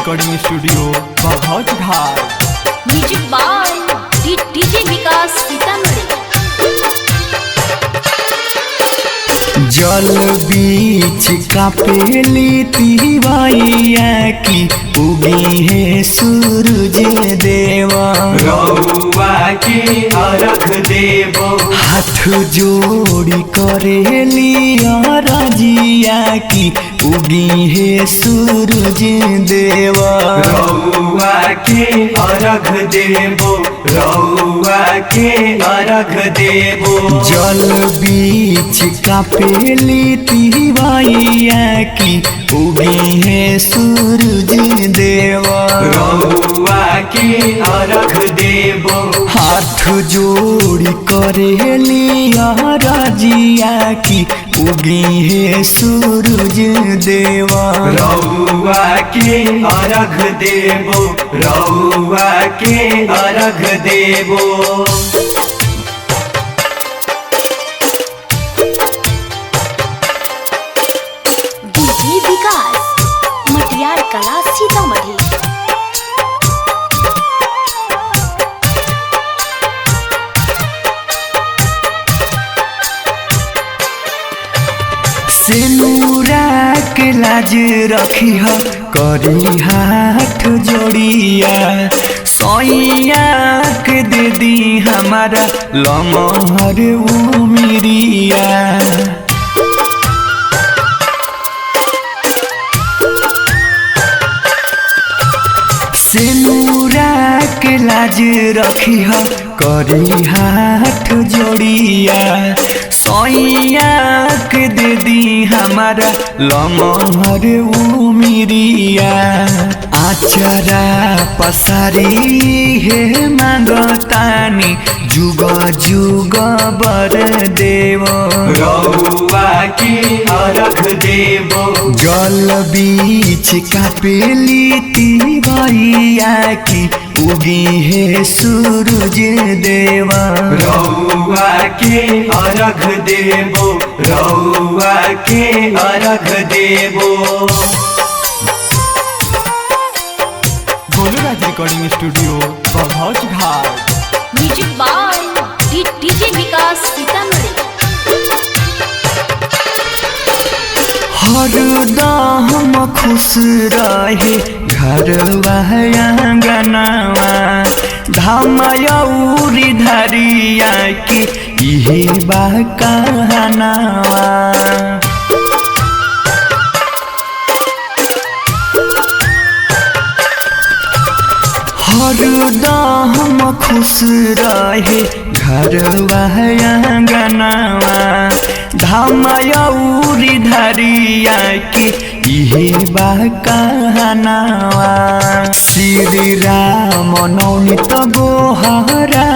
Recording studio बहुत घाट। Music by DJ विकास सीतामढ़ी। जल बीच कापेली तिवाइया की उगी है सूरज देवा। रउआ के अर्घ देबो हाथ जोड़ी करेली राजिया की उगी है सूरज देवा। रउआ के अर्घ देबो रउआ के अर्घ देबो। जल बीच कापेली तिवाइया की उगी है सूरज देवा। रउआ के अर्घ देबो हाथ जोड़ी करेली राजिया की उगी है सूरज देवा। रउआ के अर्घ देबो रउआ के अर्घ देबो। डीजे विकास मटियार कला सीतामढ़ी। सेनुरा के लाज रखी है करी हाथ जोड़िया। सैया के दे दी हमारा लमहर उमिरिया। सेनुरा के लाज रखी है करी हाथ जोड़िया। सैया के दे दी हमारा लमहर उमिरिया। आचरा पसारी है मांगतानी जुग जुग बर देव। रउआ के अर्घ देबो जल बीच कापेली तिवाइया की उगी है सूरज देवा। रउआ के अर्घ देबो रउआ के अर्घ देबो। गोलूराज रिकॉर्डिंग स्टूडियो बहुत घाट। म्यूजिक बाय डीजे विकास सीतामढ़ी। हरदम खुश रहे घरवा आंगनवा। धामयौरी धरिया की इहे बा कहनावा। हरदम खुश रहे घरवा आंगनवा। धामयौरी धरिया की इहे बा कहनावा। श्री राम नवनीत गोहरा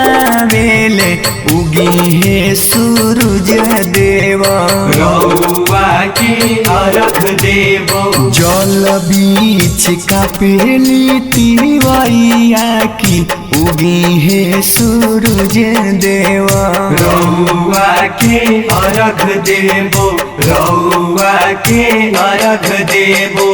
बेले उगी है सूरज देवा। रउआ के अर्घ देबो जल बीच कापेली तिवाइया की उगी है सूरज देवा। रउआ के अर्घ देबो रउआ के अर्घ देबो।